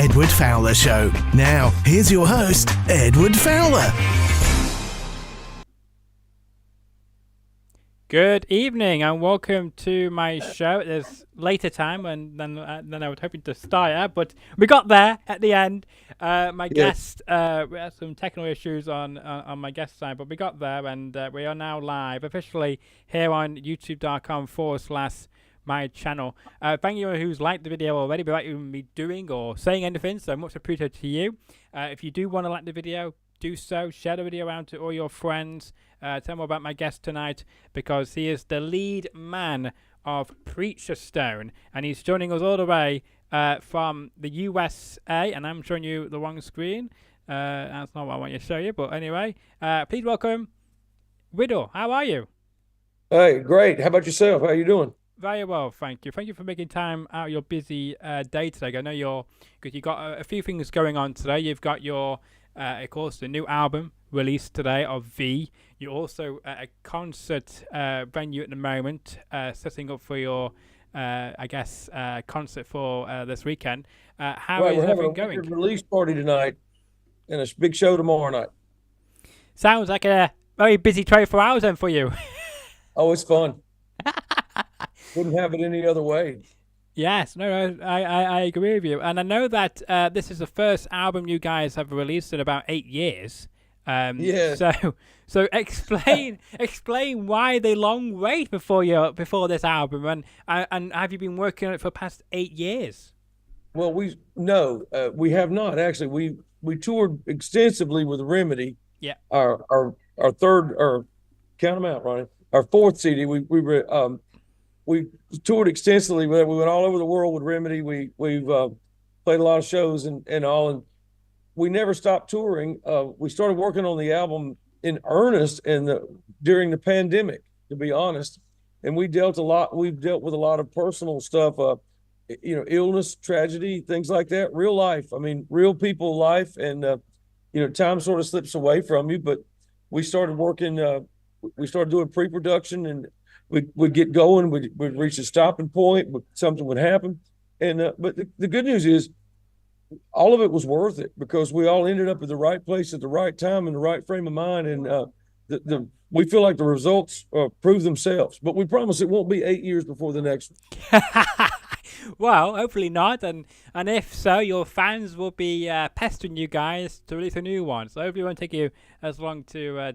Edward Fowler Show. Now, here's your host, Edward Fowler. Good evening and welcome to my show. There's later time than I was hoping to start at, but we got there at the end. My guest, we had some technical issues on my guest side, but we got there and we are now live officially here on youtube.com/my channel. Thank you who's liked the video already without even me doing or saying anything, so much appreciated to you. If you do want to like the video, do so. Share the video around to all your friends. Tell them about my guest tonight because he is the lead man of Preacher Stone and he's joining us all the way from the USA, and I'm showing you the wrong screen. That's not what I want you to show you, but anyway, please welcome Riddle. How are you? Hey, great. How about yourself? How you doing? Very well, thank you. Thank you for making time out of your busy day today. I know because you've got a few things going on today. You've got your of course, the new album released today of V. You're also at a concert venue at the moment, setting up for your, concert for this weekend. How is everything going? We're having a release party tonight and a big show tomorrow night. Sounds like a very busy 24 hours then for you. Oh, it's fun. Wouldn't have it any other way. Yes, no, I agree with you. And I know that this is the first album you guys have released in about 8 years. Yes. So explain why the long wait before this album, and have you been working on it for the past 8 years? Well, we have not actually. We toured extensively with Remedy. Yeah. Our third, or count them out, Ronnie. Our fourth CD. We toured extensively. We went all over the world with Remedy. We've played a lot of shows and all, and we never stopped touring. We started working on the album in earnest during the pandemic, to be honest. And we've dealt with a lot of personal stuff, illness, tragedy, things like that, real life. I mean, real people life, and time sort of slips away from you. But we started working. We started doing pre-production, and we'd get going, we'd reach a stopping point, something would happen. And but the good news is all of it was worth it because we all ended up at the right place at the right time in the right frame of mind. And we feel like the results prove themselves, but we promise it won't be 8 years before the next one. Well, hopefully not, and if so, your fans will be pestering you guys to release a new one. So hopefully it won't take you as long to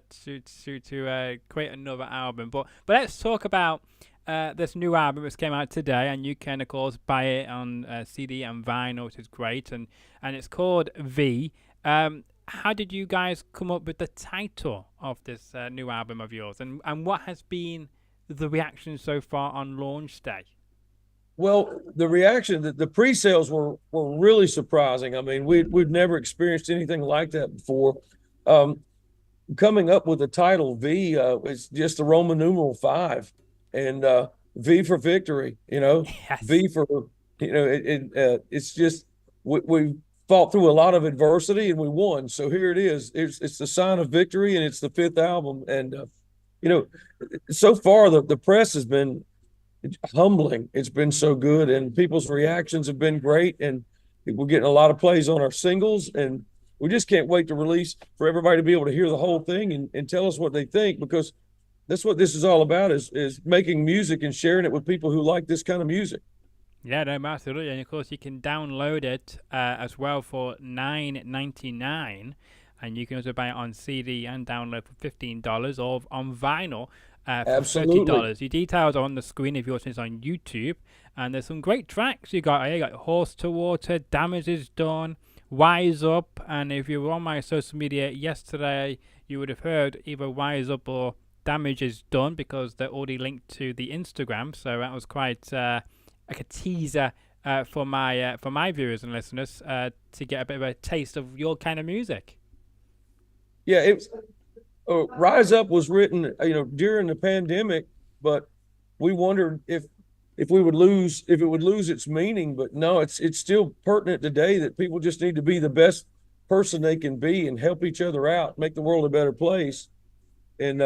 create another album. But let's talk about this new album which came out today, and you can of course buy it on CD and vinyl, which is great, and it's called V. How did you guys come up with the title of this new album of yours, and what has been the reaction so far on launch day? Well, the reaction, the pre-sales were really surprising. I mean, we'd never experienced anything like that before. Coming up with the title V, it's just the Roman numeral 5, and V for victory. Yes. V for it's just we fought through a lot of adversity and we won. So here it is. It's the sign of victory, and it's the 5th album. And so far the press has been humbling. It's been so good, and people's reactions have been great, and we're getting a lot of plays on our singles, and we just can't wait to release for everybody to be able to hear the whole thing and tell us what they think, because that's what this is all about, is making music and sharing it with people who like this kind of music. Yeah, no, absolutely. And of course you can download it as well for $9.99, and you can also buy it on CD and download for $15, or on vinyl for Absolutely. $30. Your details are on the screen if you're watching this on YouTube, and there's some great tracks. You got Horse to Water, Damage is Done, Wise Up, and if you were on my social media yesterday, you would have heard either Wise Up or Damage is Done, because they're already linked to the Instagram. So that was quite like a teaser for my viewers and listeners to get a bit of a taste of your kind of music. Yeah, it's Rise Up was written, during the pandemic, but we wondered if it would lose its meaning. But no, it's still pertinent today that people just need to be the best person they can be and help each other out, make the world a better place. And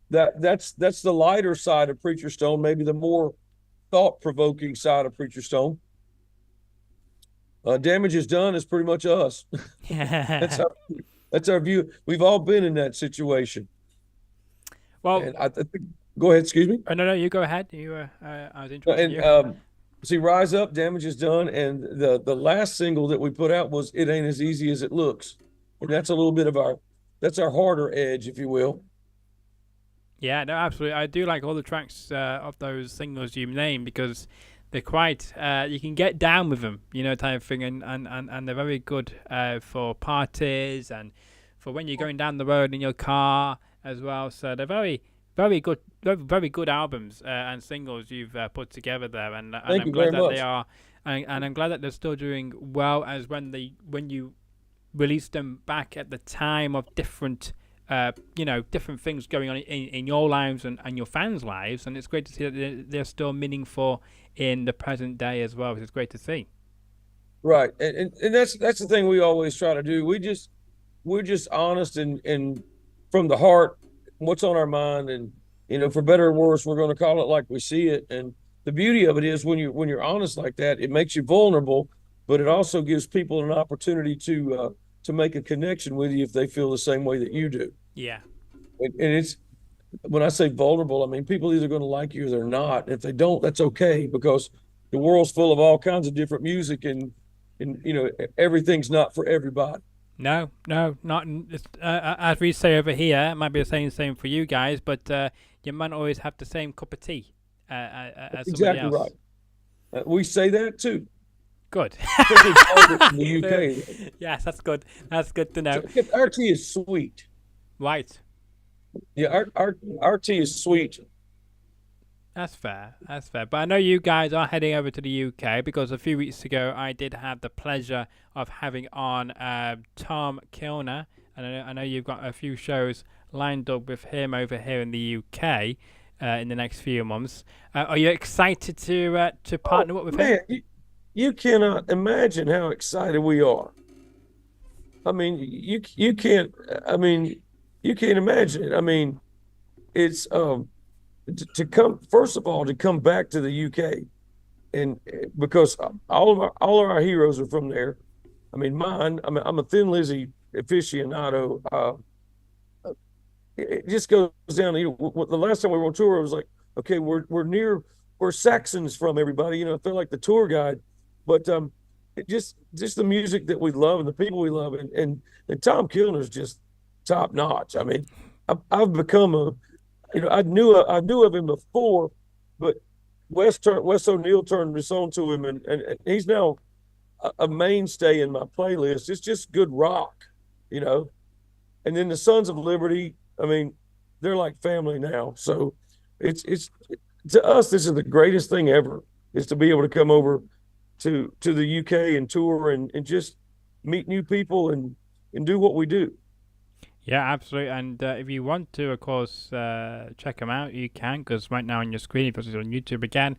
that's the lighter side of Preacher Stone, maybe the more thought-provoking side of Preacher Stone. Damage is done is pretty much us. That's Yeah. our that's our view. We've all been in that situation. Well, And I think, go ahead, excuse me. oh, no, you go ahead. I was interrupting And you. see, Rise Up, Damage is done, and the last single that we put out was It Ain't As Easy As It Looks, and that's a little bit of that's our harder edge, if you will. Yeah, no, absolutely. I do like all the tracks of those singles you named because they're quite, you can get down with them, type of thing, and they're very good for parties and for when you're going down the road in your car as well. So they're very, very good, very good albums and singles you've put together there, and Thank I'm you glad very that much. they are, and I'm glad that they're still doing well as when you released them back at the time of different different things going on in your lives and your fans' lives, and it's great to see that they're still meaningful in the present day as well, which is great to see. Right, and that's the thing we always try to do. We're just honest and from the heart, what's on our mind, and for better or worse, we're going to call it like we see it. And the beauty of it is when you're honest like that, it makes you vulnerable, but it also gives people an opportunity to make a connection with you if they feel the same way that you do. Yeah. And it's when I say vulnerable, I mean people either going to like you or they're not. If they don't, that's okay because the world's full of all kinds of different music, and everything's not for everybody. No, not as we say over here. It might be the same for you guys, but you might not always have the same cup of tea as somebody Exactly else. right. We say that too. Good. Because it's harder in the UK. Yes, that's good. That's good to know. Our tea is sweet. Right. Yeah, our tea is sweet. That's fair. That's fair. But I know you guys are heading over to the UK because a few weeks ago I did have the pleasure of having on Tom Killner, and I know you've got a few shows lined up with him over here in the UK in the next few months. Are you excited to partner up with him? Man, you cannot imagine how excited we are. I mean, you can't. I mean, you can't imagine it. I mean, it's to come first of all to come back to the UK, and because all of our heroes are from there. I mean, I'm a Thin Lizzy aficionado. It just goes down. The last time we were on tour, it was like, okay, we're near where Saxon's from. Everybody, I feel like the tour guide, but it just the music that we love and the people we love, and Tom Killner's just top notch. I mean, I've become I knew of him before, but Wes O'Neill turned this on to him, and he's now a mainstay in my playlist. It's just good rock, And then the Sons of Liberty, I mean, they're like family now. So it's to us, this is the greatest thing ever, is to be able to come over to the UK and tour and just meet new people and do what we do. Yeah, absolutely. And if you want to, of course, check them out, you can, because right now on your screen, if it's on YouTube again,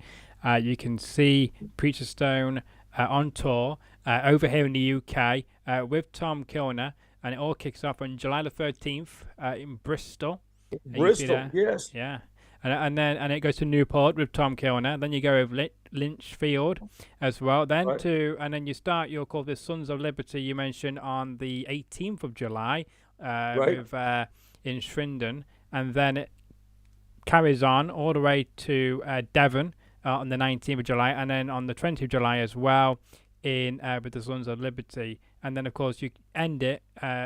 you can see Preacher Stone on tour over here in the UK with Tom Killner, and it all kicks off on July the 13th in Bristol. Bristol, yes. Yeah. And it goes to Newport with Tom Killner. Then you go with Lynchfield as well. Then Right. and then you start your call this Sons of Liberty you mentioned on the 18th of July Right. with in Swindon, and then it carries on all the way to Devon on the 19th of July, and then on the 20th of July as well in with the Sons of Liberty, and then of course you end it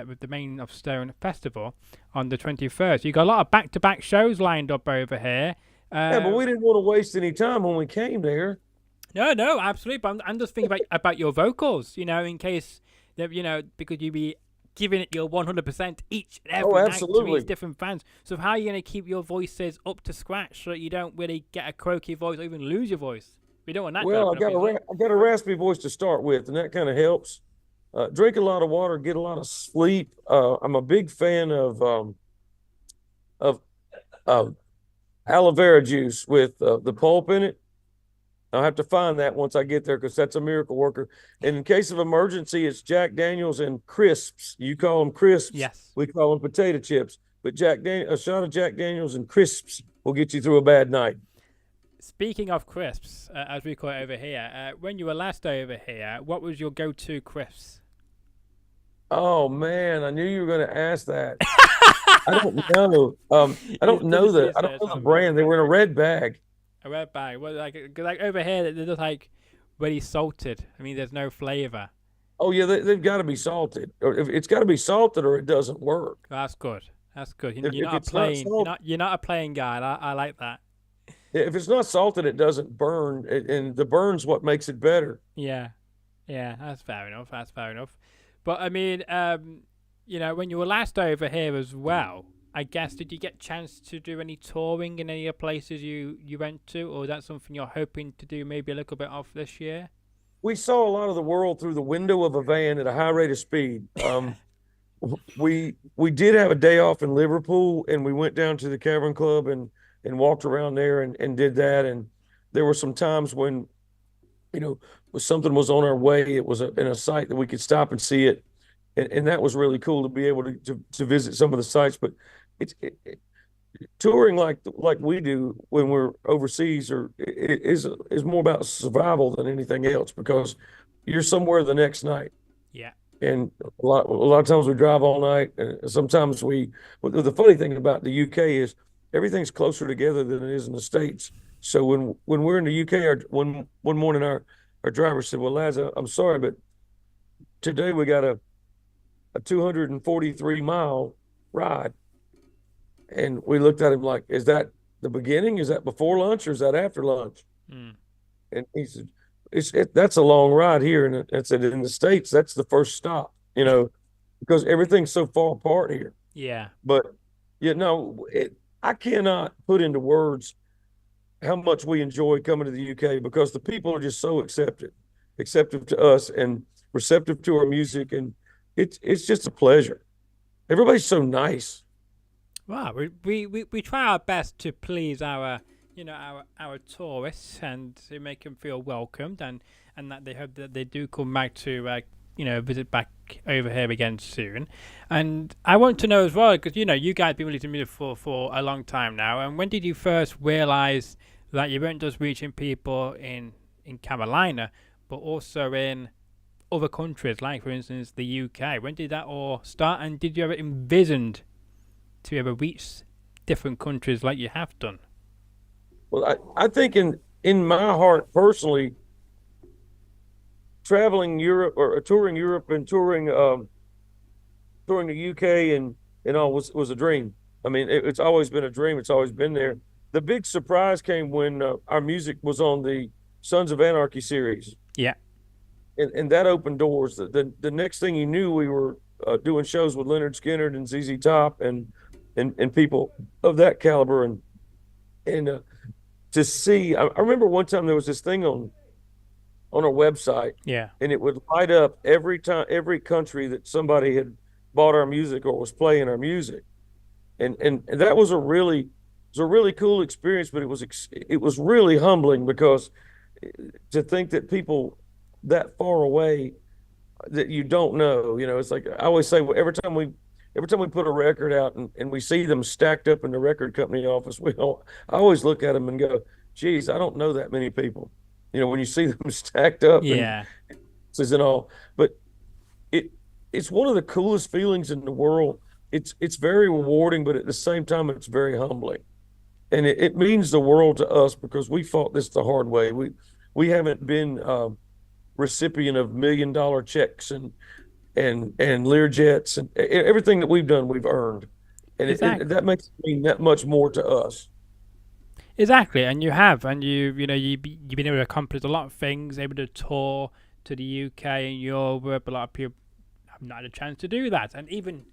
with the Main of Stone Festival on the 21st. You got a lot of back-to-back shows lined up over here. Yeah, but we didn't want to waste any time when we came there. No, absolutely. But I'm just thinking about your vocals, in case that because you be giving it your 100% each and every night to absolutely. these different fans. So how are you going to keep your voices up to scratch so that you don't really get a croaky voice or even lose your voice? We don't want that. Well, I got a raspy voice to start with, and that kind of helps. Drink a lot of water, get a lot of sleep. I'm a big fan of aloe vera juice with the pulp in it. I'll have to find that once I get there because that's a miracle worker. And in case of emergency, it's Jack Daniels and crisps. You call them crisps. Yes. We call them potato chips. But a shot of Jack Daniels and crisps will get you through a bad night. speaking of crisps, as we call it over here, when you were last over here, what was your go-to crisps? Oh man, I knew you were going to ask that. I don't know. I You don't know did I don't research, know the haven't you? brand. They were in a red bag. A red bag. Well, like over here, they're just like really salted. I mean, there's no flavor. Oh yeah, they've got to be salted. Or if it's got to be salted, or it doesn't work. That's good. That's good. If, You're if not a it's not plain. salt, You're not a plain guy. I like that. if it's not salted, it doesn't burn, and the burn's what makes it better. Yeah, yeah. That's fair enough. That's fair enough. But I mean, when you were last over here as well, I guess did you get a chance to do any touring in any of the places you went to, or is that something you're hoping to do maybe a little bit of this year? We saw a lot of the world through the window of a van at a high rate of speed. We did have a day off in Liverpool, and we went down to the Cavern Club and walked around there and did that. And there were some times when, when something was on our way, it was in a site that we could stop and see it, and that was really cool to be able to visit some of the sites. But it's touring like we do when we're overseas is more about survival than anything else, because you're somewhere the next night. Yeah. And a lot of times we drive all night. Sometimes the funny thing about the UK is everything's closer together than it is in the States. So when we're in the UK, one morning our driver said, "Well, lads, I'm sorry, but today we got a 243-mile ride." And we looked at him like, "Is that the beginning? Is that before lunch, or is that after lunch?" Mm. And he said, "That's a long ride here." And I said, "In the States, that's the first stop, because everything's so far apart here." Yeah. But I cannot put into words how much we enjoy coming to the UK, because the people are just so acceptive to us and receptive to our music, and it's just a pleasure. Everybody's so nice. Wow, we try our best to please our tourists and to make them feel welcomed, and that they hope that they do come back to visit back over here again soon. And I want to know as well, because you guys have been listening to music for a long time now. And when did you first realize that you weren't just reaching people in Carolina, but also in other countries, like for instance the UK? When did that all start? And did you ever envision to ever reach different countries like you have done? Well, I think in my heart personally, traveling Europe or touring Europe and touring the UK and all was a dream. I mean, it's always been a dream. It's always been there. The big surprise came when our music was on the Sons of Anarchy series. Yeah. And that opened doors. The next thing you knew, we were doing shows with Leonard Skinner and ZZ Top and people of that caliber. And to see, I remember one time there was this thing on our website. Yeah. And it would light up every country that somebody had bought our music or was playing our music. And that was a really cool experience, but it was really humbling, because to think that people that far away that you don't know, it's like I always say, every time we put a record out and we see them stacked up in the record company office, I always look at them and go, "Geez, I don't know that many people." When you see them stacked up, yeah, and all, but it's one of the coolest feelings in the world. It's very rewarding, but at the same time, it's very humbling, and it means the world to us, because we fought this the hard way. We haven't been recipient of $1 million checks and Learjets, and everything that we've done, we've earned, and exactly. that makes it mean that much more to us. Exactly, and you have, and you've been able to accomplish a lot of things, able to tour to the UK and Europe. A lot of people have not had a chance to do that, and even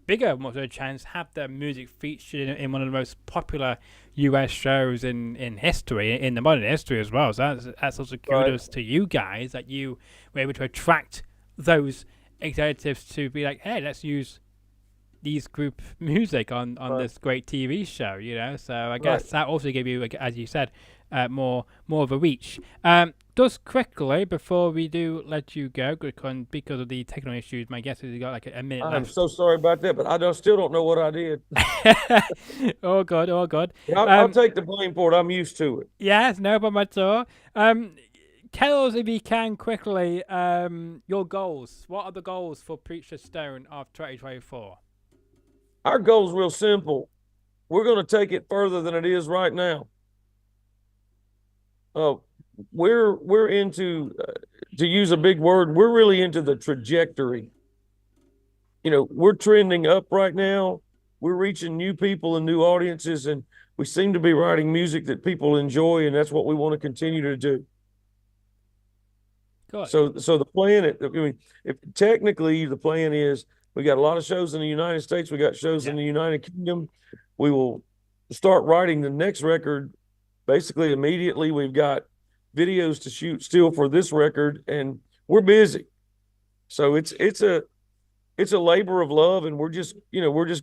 bigger, more of a chance, have their music featured in one of the most popular US shows in history, in the modern history as well. So that's also kudos to you guys, that you were able to attract those executives to be like, "Hey, let's use these group music on this great TV show," So I guess that also gave you, as you said, more of a reach. Just quickly before we do let you go, because of the technical issues, my guess is you got like a minute I'm left. so sorry about that, but still don't know what I did. All good. I'll take the blame for it. I'm used to it. Yes, no problem at all. Tell us if you can quickly your goals. What are the goals for Preacher Stone of 2024? Our goal's real simple. We're going to take it further than it is right now. We're into, to use a big word, we're really into the trajectory. We're trending up right now. We're reaching new people and new audiences, and we seem to be writing music that people enjoy, and that's what we want to continue to do. Good. So the plan, if technically the plan is we got a lot of shows in the United States, we got shows in the United Kingdom. We will start writing the next record basically immediately. We've got videos to shoot still for this record, and we're busy. So it's a labor of love, and we're just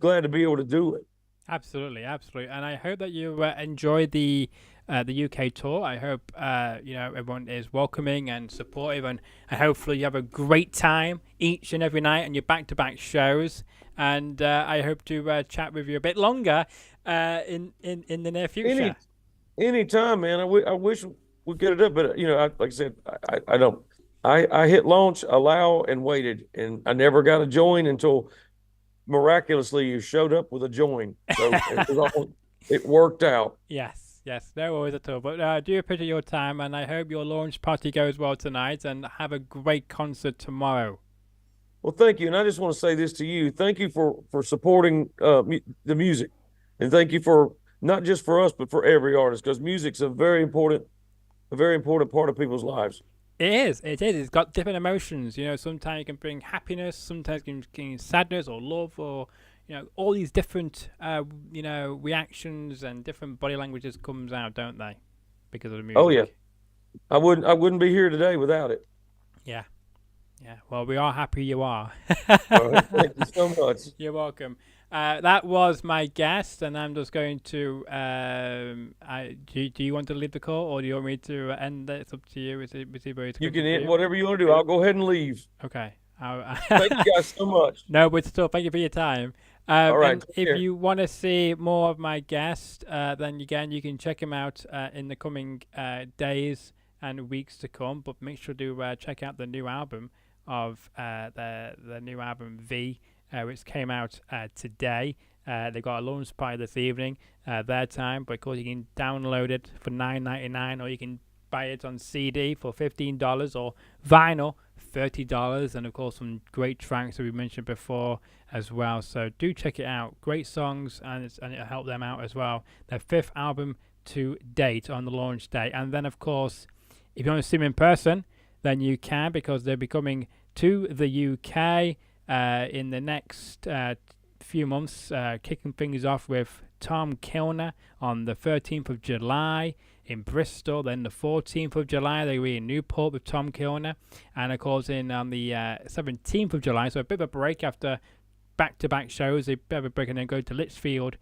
glad to be able to do it. Absolutely. And I hope that you enjoy the UK tour. I hope everyone is welcoming and supportive, and hopefully you have a great time each and every night on your back-to-back shows. And I hope to chat with you a bit longer in the near future. Anytime, man. I wish we could have done, but like I said, I don't. I hit launch, allow, and waited, and I never got a join until miraculously you showed up with a join. So it worked out. Yes, no worries at all. But I do appreciate your time, and I hope your launch party goes well tonight, and have a great concert tomorrow. Well, thank you, and I just want to say this to you. Thank you for supporting the music, and thank you for not just for us, but for every artist, because music's a very important part of people's lives. It is. It's got different emotions. Sometimes it can bring happiness, sometimes it can bring sadness or love, or all these different reactions and different body languages comes out, don't they? Because of the music. Oh yeah, I wouldn't be here today without it. Yeah. Well, we are happy you are. All right, thank you so much. You're welcome. That was my guest, and I'm just going to. Do you want to leave the call, or do you want me to end it? It's up to you. You can end whatever you want to do. I'll go ahead and leave. Okay. Thank you guys so much. No, but still, thank you for your time. All right. If you want to see more of my guest, then again, you can check him out in the coming days and weeks to come. But make sure to check out the new album of the new album V, which came out today. They got a launch party this evening, their time. But of course, you can download it for $9.99, or you can buy it on CD for $15, or vinyl $30, and of course some great tracks that we mentioned before as well. So do check it out. Great songs, and it'll help them out as well. Their 5th album to date on the launch day. And then of course, if you want to see them in person, then you can, because they'll be coming to the UK in the next few months, kicking things off with Tom Killner on the 13th of July in Bristol. Then the 14th of July they'll be in Newport with Tom Killner, and of course on the 17th of July, so a bit of a break after back-to-back shows, a bit of a break, and then go to Lichfield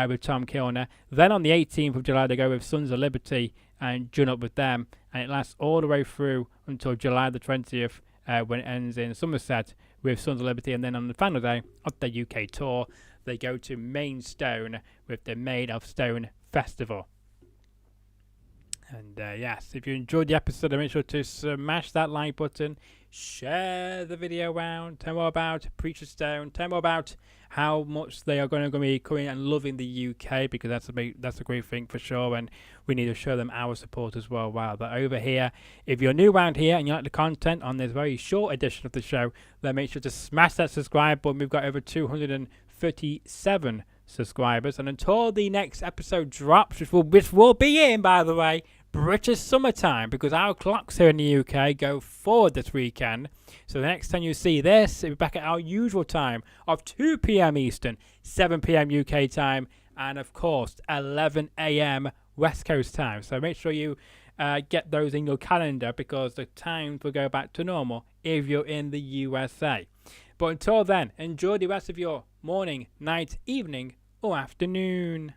with Tom Killner. Then on the 18th of July they go with Sons of Liberty and join up with them, and it lasts all the way through until July the 20th when it ends in Somerset with Sons of Liberty. And then on the final day of the UK tour, they go to Maidstone with the Made of Stone Festival. And yes, if you enjoyed the episode, make sure to smash that like button, share the video around, tell more about Preacher Stone, tell more about how much they are going to be coming and loving the UK, because that's a great thing for sure, and we need to show them our support as well while they're over here. If you're new around here and you like the content on this very short edition of the show, then make sure to smash that subscribe button. We've got over 237 subscribers, and until the next episode drops, which will be in, by the way, British summertime, because our clocks here in the UK go forward this weekend. So the next time you see this, it'll be back at our usual time of 2 p.m. Eastern, 7 p.m. UK time, and of course 11 a.m. West Coast time. So make sure you get those in your calendar, because the times will go back to normal if you're in the USA. But until then, enjoy the rest of your morning, night, evening, or afternoon.